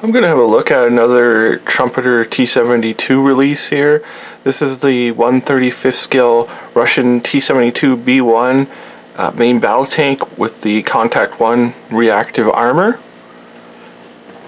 I'm going to have a look at another Trumpeter T-72 release here. This is the 1/35th scale Russian T-72B1 main battle tank with the Contact 1 reactive armor.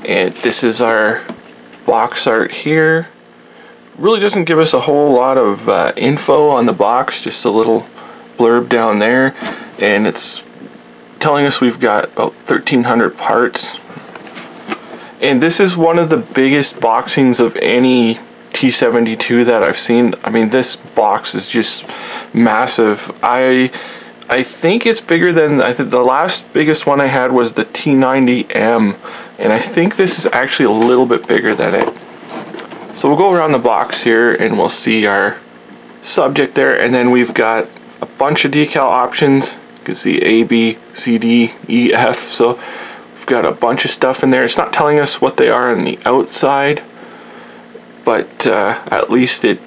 And this is our box art here. Really doesn't give us a whole lot of info on the box, just a little blurb down there. And it's telling us we've got about 1,300 parts. And this is one of the biggest boxings of any T-72 that I've seen. I mean, this box is just massive. I think it's bigger than, I think the last biggest one I had was the T-90M, and I think this is actually a little bit bigger than it. So we'll go around the box here and we'll see our subject there, and then we've got a bunch of decal options. You can see A, B, C, D, E, F. So we've got a bunch of stuff in there. It's not telling us what they are on the outside, but at least it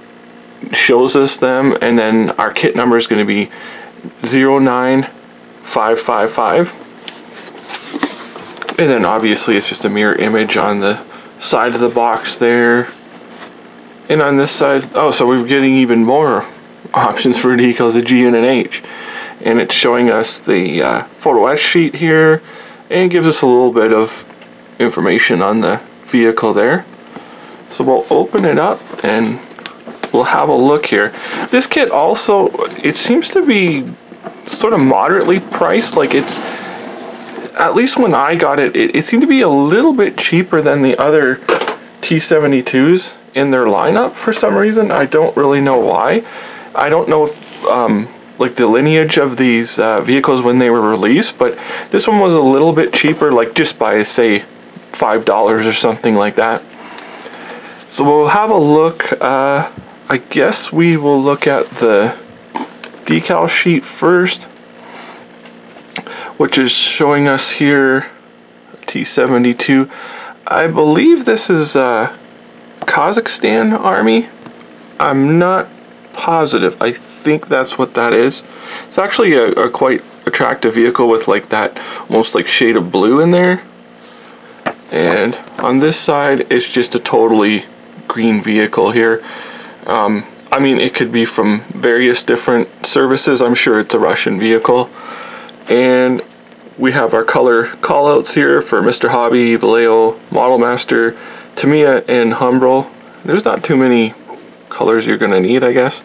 shows us them. And then our kit number is going to be 09555. And then obviously it's just a mirror image on the side of the box there. And on this side, oh, so we're getting even more options for decals, a G and an H. And it's showing us the photo etch sheet here, and gives us a little bit of information on the vehicle there. So we'll open it up and we'll have a look here. This kit also, it seems to be sort of moderately priced. Like, it's, at least when I got it, it seemed to be a little bit cheaper than the other T-72s in their lineup for some reason. I don't really know why. I don't know if like the lineage of these vehicles when they were released, but this one was a little bit cheaper, like just by say $5 or something like that. So we'll have a look. I guess we will look at the decal sheet first, which is showing us here T-72. I believe this is Kazakhstan Army. I'm not positive. I think that's what that is. It's actually a quite attractive vehicle with like that almost like shade of blue in there. And on this side it's just a totally green vehicle here. I mean, it could be from various different services. I'm sure it's a Russian vehicle. And we have our color callouts here for Mr. Hobby, Vallejo, Model Master, Tamiya, and Humbrol. There's not too many colors you're gonna need, I guess.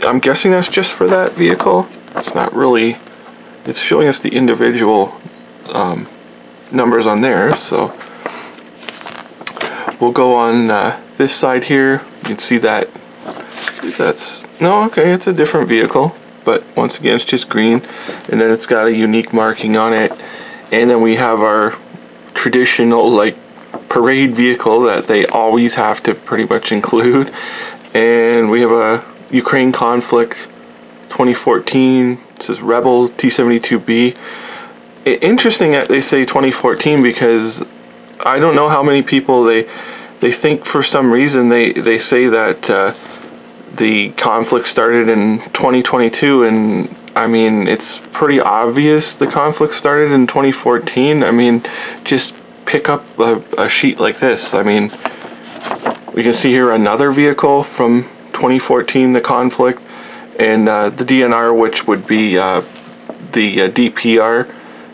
I'm guessing that's just for that vehicle. It's not really, it's showing us the individual numbers on there. So we'll go on this side here. You can see that that's, no, okay, it's a different vehicle, but once again it's just green, and then it's got a unique marking on it. And then we have our traditional like parade vehicle that they always have to pretty much include, and we have a Ukraine conflict 2014. It says Rebel T-72B. Interesting that they say 2014, because I don't know how many people they think for some reason they say that the conflict started in 2022, and I mean, it's pretty obvious the conflict started in 2014. I mean, just pick up a sheet like this. I mean, we can see here another vehicle from 2014, the conflict, and the DNR, which would be the DPR.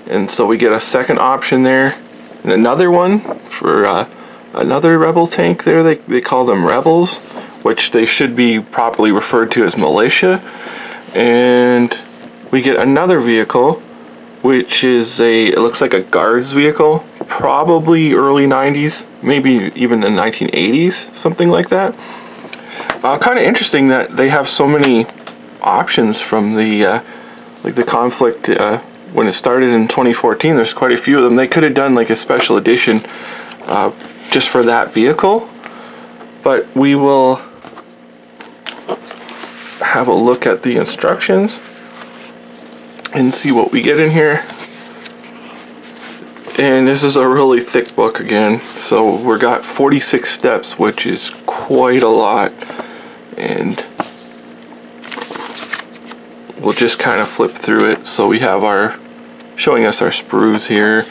And so we get a second option there, and another one for another rebel tank there. They call them rebels, which they should be properly referred to as militia. And we get another vehicle, which is it looks like a guards vehicle, probably early 90s, maybe even the 1980s, something like that. Kind of interesting that they have so many options from the like the conflict when it started in 2014. There's quite a few of them. They could have done like a special edition just for that vehicle, but we will have a look at the instructions and see what we get in here. And this is a really thick book again, so we've got 46 steps, which is quite a lot, and we'll just kind of flip through it. So we have our, showing us our sprues here,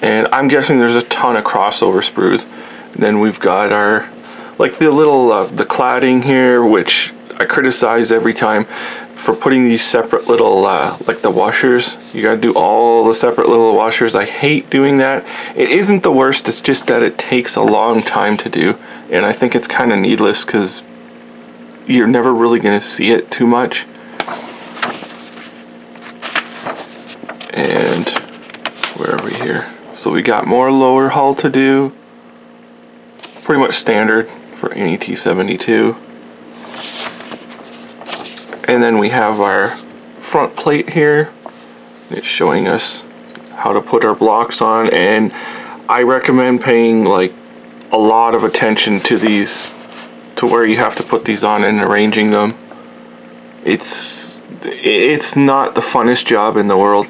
And I'm guessing there's a ton of crossover sprues. And then we've got our, like the little, the cladding here, which I criticize every time for putting these separate little, like the washers. You gotta do all the separate little washers. I hate doing that. It isn't the worst, it's just that it takes a long time to do. And I think it's kind of needless because you're never really gonna see it too much. And where are we here? So we got more lower hull to do. Pretty much standard for any T-72. And then we have our front plate here. It's showing us how to put our blocks on, and I recommend paying like a lot of attention to these, to where you have to put these on and arranging them. It's not the funnest job in the world.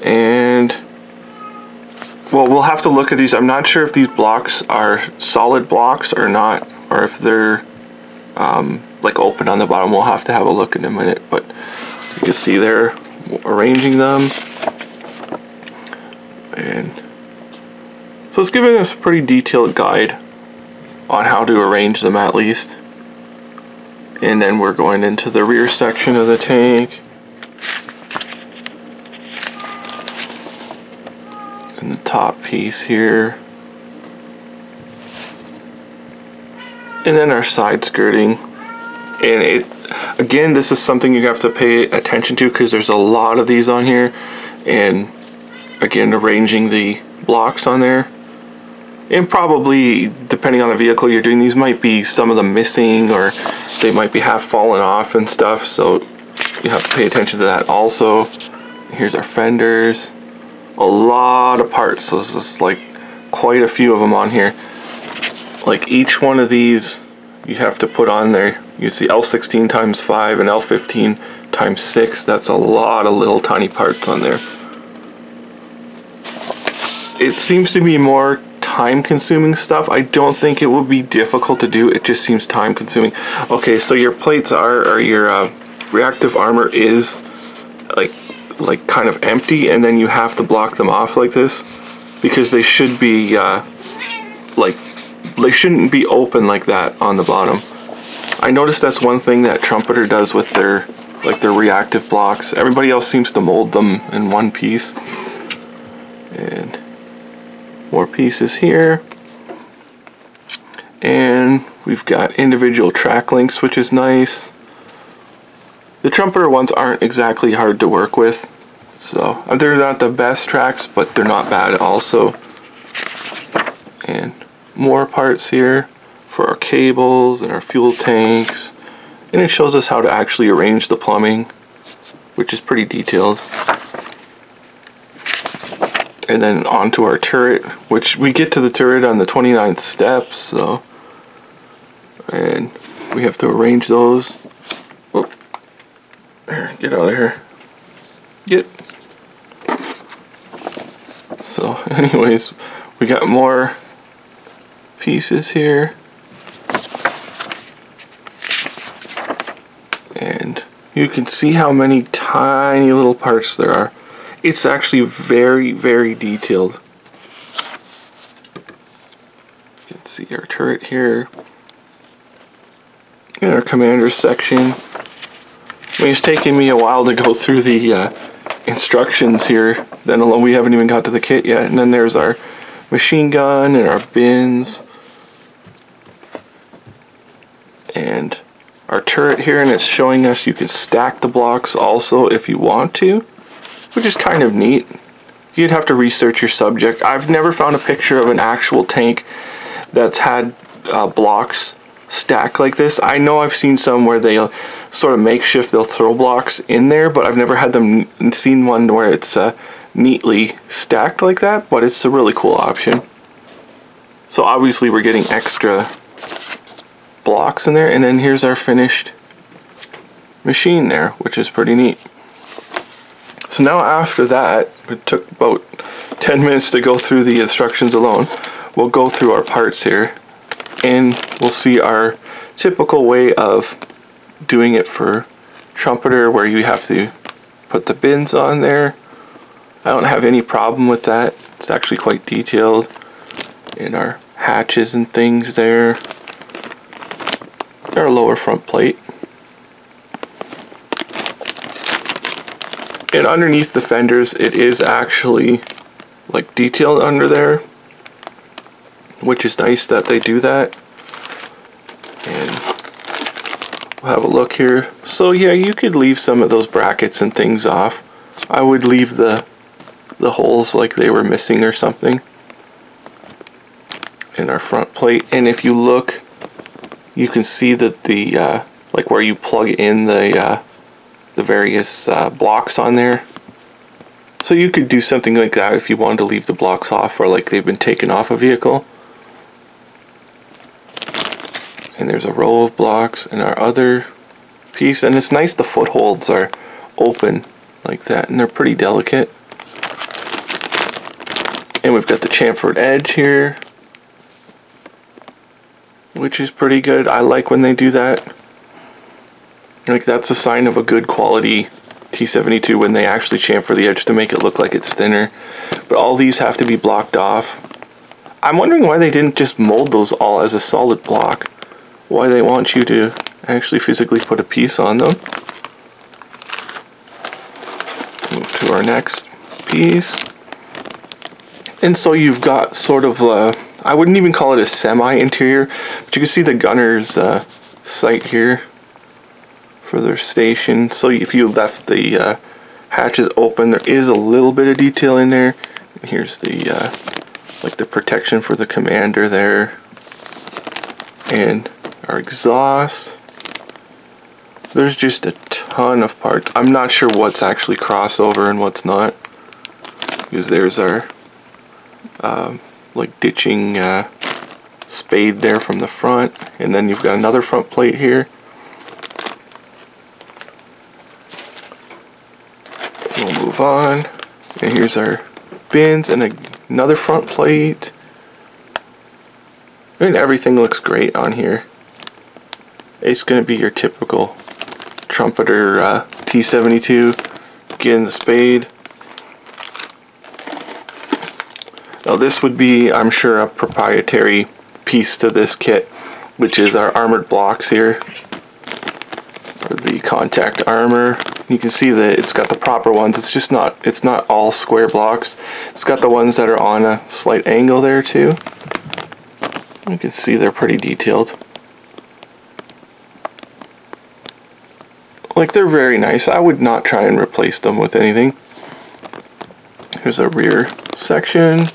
And well, we'll have to look at these. I'm not sure if these blocks are solid blocks or not, or if they're like open on the bottom. We'll have to have a look in a minute, but you can see there arranging them. And so it's giving us a pretty detailed guide on how to arrange them at least. And then we're going into the rear section of the tank. And the top piece here. And then our side skirting. And again, this is something you have to pay attention to because there's a lot of these on here. And again, arranging the blocks on there. And probably, depending on the vehicle you're doing, these might be some of them missing, or they might be half fallen off and stuff. So you have to pay attention to that also. Here's our fenders. A lot of parts. So this is like quite a few of them on here. Like each one of these you have to put on there. You see L16 times 5 and L15 times 6. That's a lot of little tiny parts on there. It seems to be more time consuming stuff. I don't think it will be difficult to do. It just seems time consuming. Okay, so your plates or your reactive armor is like kind of empty, and then you have to block them off like this because they should be they shouldn't be open like that on the bottom. I noticed that's one thing that Trumpeter does with their reactive blocks. Everybody else seems to mold them in one piece. And more pieces here. And we've got individual track links, which is nice. The Trumpeter ones aren't exactly hard to work with. So they're not the best tracks, but they're not bad also. And more parts here for our cables and our fuel tanks. And it shows us how to actually arrange the plumbing, which is pretty detailed. And then onto our turret, which we get to the turret on the 29th step, so. And we have to arrange those. Oh, there, get out of here. Get. So anyways, we got more pieces here. And you can see how many tiny little parts there are. It's actually very, very detailed. You can see our turret here. And our commander's section. I mean, it's taking me a while to go through the instructions here. Then we haven't even got to the kit yet. And then there's our machine gun and our bins. And our turret here, and it's showing us you can stack the blocks also if you want to, which is kind of neat. You'd have to research your subject. I've never found a picture of an actual tank that's had blocks stacked like this. I know I've seen some where they'll sort of makeshift, they'll throw blocks in there, but I've never had them seen one where it's neatly stacked like that, but it's a really cool option. So obviously we're getting extra blocks in there, and then here's our finished machine there, which is pretty neat. So now after that, it took about 10 minutes to go through the instructions alone. We'll go through our parts here, and we'll see our typical way of doing it for Trumpeter, where you have to put the bins on there. I don't have any problem with that. It's actually quite detailed in our hatches and things there. Our lower front plate. And underneath the fenders, it is actually like detailed under there, which is nice that they do that. And we'll have a look here. So yeah, you could leave some of those brackets and things off. I would leave the holes like they were missing or something in our front plate. And if you look, you can see that the like where you plug in the various blocks on there. So you could do something like that if you wanted to leave the blocks off, or like they've been taken off a vehicle. And there's a row of blocks in our other piece, and it's nice the footholds are open like that, and they're pretty delicate. And we've got the chamfered edge here, which is pretty good. I like when they do that. Like, that's a sign of a good quality T-72 when they actually chamfer the edge to make it look like it's thinner. But all these have to be blocked off. I'm wondering why they didn't just mold those all as a solid block. Why they want you to actually physically put a piece on them. Move to our next piece. And so you've got sort of I wouldn't even call it a semi-interior, but you can see the gunner's sight here for their station. So if you left the hatches open, there is a little bit of detail in there. And here's the like the protection for the commander there. And our exhaust. There's just a ton of parts. I'm not sure what's actually crossover and what's not, because there's our like ditching spade there from the front, and then you've got another front plate here. We'll move on, and here's our bins and another front plate, and everything looks great on here. It's going to be your typical Trumpeter T-72. Again, the spade. Now this would be, I'm sure, a proprietary piece to this kit, which is our armored blocks here, or the contact armor. You can see that it's got the proper ones. It's not all square blocks. It's got the ones that are on a slight angle there too. You can see they're pretty detailed. Like, they're very nice. I would not try and replace them with anything. Here's a rear section.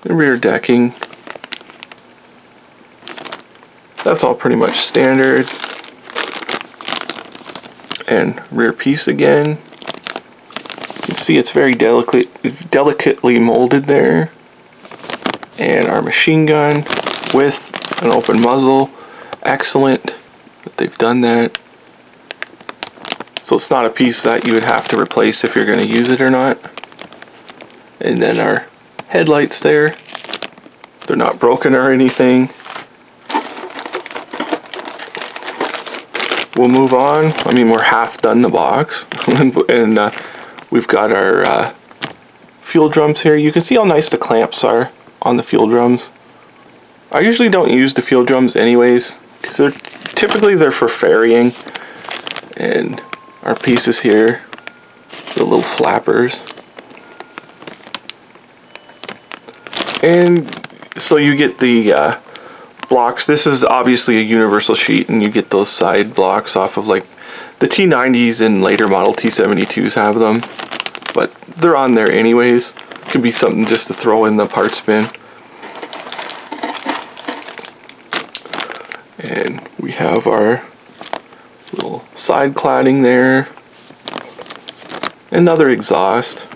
The rear decking. That's all pretty much standard. And rear piece again. You can see it's very delicately molded there. And our machine gun with an open muzzle. Excellent that they've done that. So it's not a piece that you would have to replace if you're going to use it or not. And then our headlights there. They're not broken or anything. We'll move on. I mean, we're half done the box. And we've got our fuel drums here. You can see how nice the clamps are on the fuel drums. I usually don't use the fuel drums anyways, because they're for ferrying. And our pieces here, the little flappers. And so you get the blocks. This is obviously a universal sheet, and you get those side blocks off of, like, the T90s and later model T72s have them, but they're on there anyways. Could be something just to throw in the parts bin. And we have our little side cladding there. Another exhaust.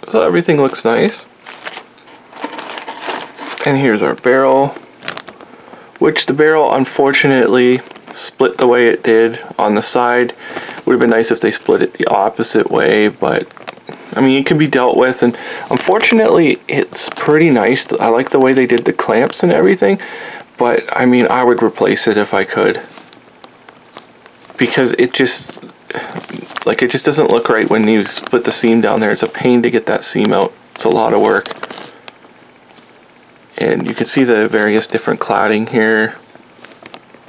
So everything looks nice. And here's our barrel, which the barrel unfortunately split the way it did on the side. Would have been nice if they split it the opposite way, but I mean, it can be dealt with, and unfortunately it's pretty nice. I like the way they did the clamps and everything, but I mean, I would replace it if I could, because like, it just doesn't look right when you split the seam down there. It's a pain to get that seam out. It's a lot of work. And you can see the various different cladding here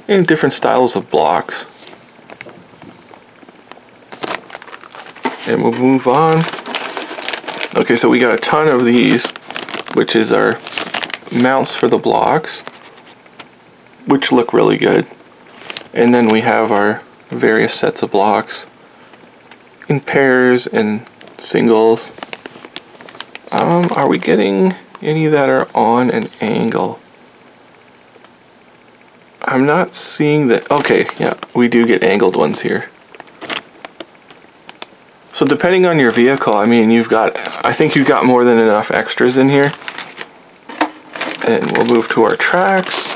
and different styles of blocks. And we'll move on. Okay, so we got a ton of these, which is our mounts for the blocks, which look really good. And then we have our various sets of blocks in pairs and singles. Are we getting any that are on an angle? I'm not seeing that. Okay, yeah, we do get angled ones here. So depending on your vehicle, I mean, I think you've got more than enough extras in here. And we'll move to our tracks.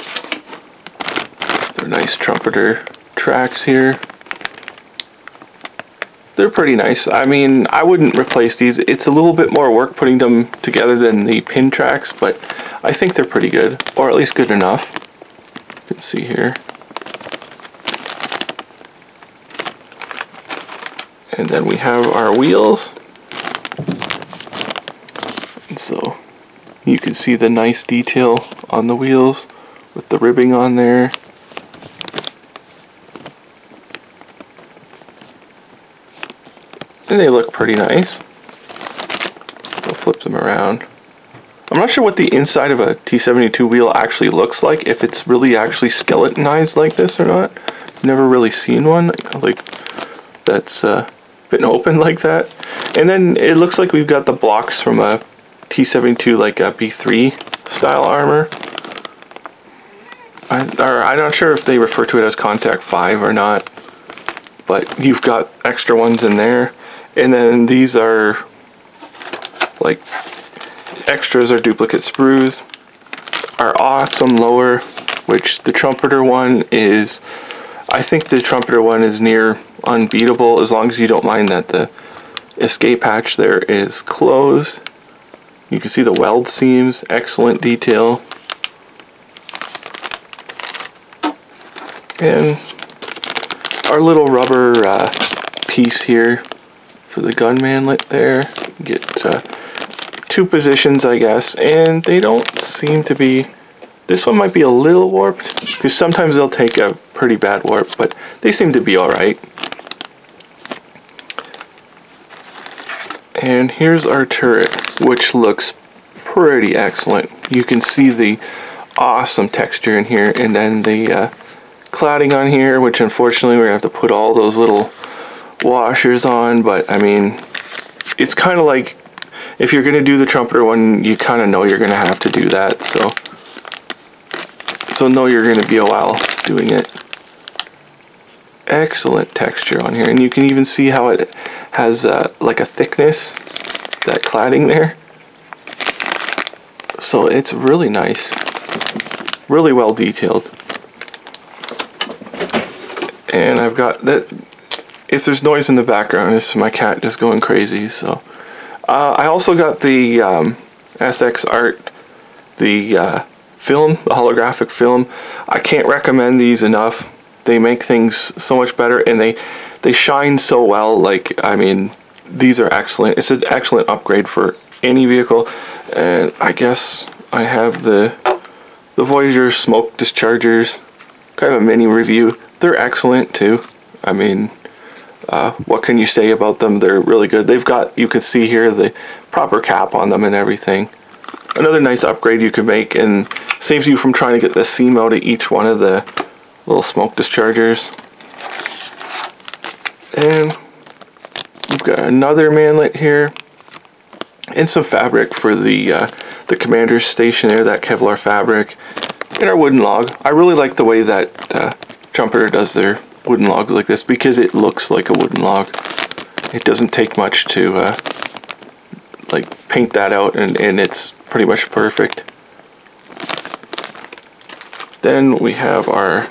They're nice Trumpeter tracks here. They're pretty nice. I mean, I wouldn't replace these. It's a little bit more work putting them together than the pin tracks, but I think they're pretty good, or at least good enough. You can see here. And then we have our wheels. And so you can see the nice detail on the wheels with the ribbing on there. And they look pretty nice. We'll flip them around. I'm not sure what the inside of a T-72 wheel actually looks like, if it's really actually skeletonized like this or not. Never really seen one like that's been open like that. And then it looks like we've got the blocks from a T-72, like a B3 style armor. I'm not sure if they refer to it as Contact 5 or not, but you've got extra ones in there. And then these are like extras, or duplicate sprues. Our awesome lower, which the Trumpeter one is, I think the Trumpeter one is near unbeatable, as long as you don't mind that the escape hatch there is closed. You can see the weld seams, excellent detail. And our little rubber piece here for the gun manlet there. Get 2 positions, I guess, and they don't seem to be, this one might be a little warped, because sometimes they'll take a pretty bad warp, but they seem to be alright. And here's our turret, which looks pretty excellent. You can see the awesome texture in here, and then the cladding on here, which unfortunately we're going to have to put all those little washers on, but I mean, it's kind of like, if you're going to do the Trumpeter one, you kind of know you're going to have to do that, so know you're going to be a while doing it. Excellent texture on here, and you can even see how it has like a thickness, that cladding there. So it's really nice, really well detailed. And I've got that. If there's noise in the background, it's my cat just going crazy. So I also got the SX Art, the film, the holographic film. I can't recommend these enough. They make things so much better, and they shine so well. Like, I mean, these are excellent. It's an excellent upgrade for any vehicle. And I guess I have the Voyager smoke dischargers, kind of a mini review. They're excellent too. I mean, what can you say about them? They're really good. They've got, you can see here, the proper cap on them and everything. Another nice upgrade you can make, and saves you from trying to get the seam out of each one of the little smoke dischargers. And we've got another manlet here, and some fabric for the commander's station there, that Kevlar fabric, and our wooden log. I really like the way that Trumpeter does their wooden logs like this, because it looks like a wooden log. It doesn't take much to like paint that out, and it's pretty much perfect. Then we have our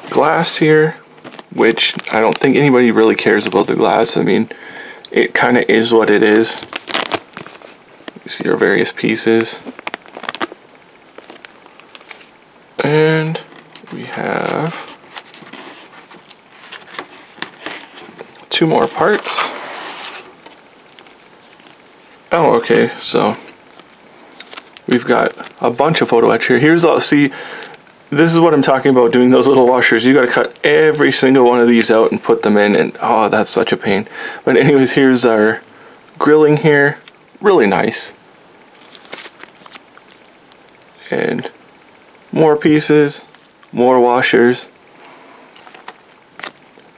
glass here, which I don't think anybody really cares about the glass. I mean, it kind of is what it is. You see our various pieces. And we have 2 more parts. Oh, okay, so we've got a bunch of photo etch here. Here's all, see, this is what I'm talking about, doing those little washers. You gotta cut every single one of these out and put them in, and oh, that's such a pain. But anyways, here's our grilling here. Really nice. And more pieces, more washers.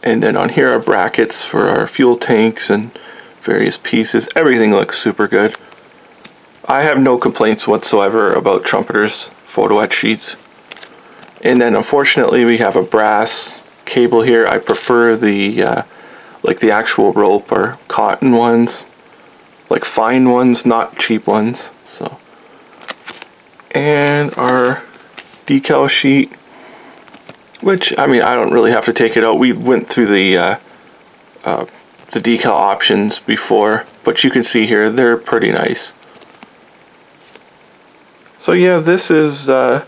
And then on here are brackets for our fuel tanks and various pieces. Everything looks super good. I have no complaints whatsoever about Trumpeter's photo etch sheets. And then unfortunately we have a brass cable here. I prefer the like the actual rope or cotton ones, like fine ones, not cheap ones. So, and our decal sheet, which, I mean, I don't really have to take it out. We went through the decal options before, but you can see here they're pretty nice. So yeah, this is the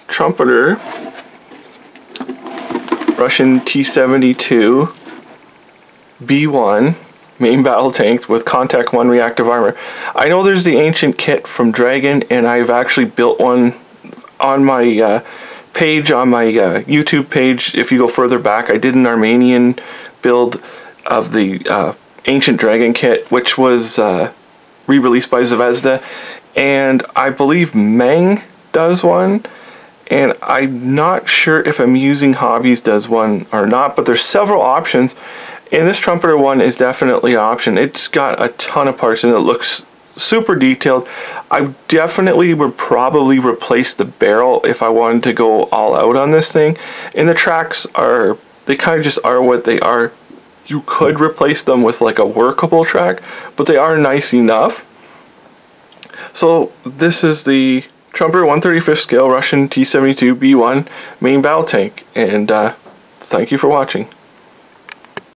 Trumpeter Russian T-72B1 main battle tank with Contact 1 reactive armor. I know there's the ancient kit from Dragon, and I've actually built one on my page, on my YouTube page. If you go further back, I did an Armenian build of the ancient Dragon kit, which was re-released by Zvezda, and I believe Meng does one, and I'm not sure if I'm using Hobbies does one or not, but there's several options, and this Trumpeter one is definitely an option. It's got a ton of parts and it looks super detailed. I definitely would probably replace the barrel if I wanted to go all out on this thing. And the tracks are, they kind of just are what they are. You could replace them with like a workable track, but they are nice enough. So this is the Trumpeter 1/35 scale Russian T-72B1 main battle tank, and thank you for watching.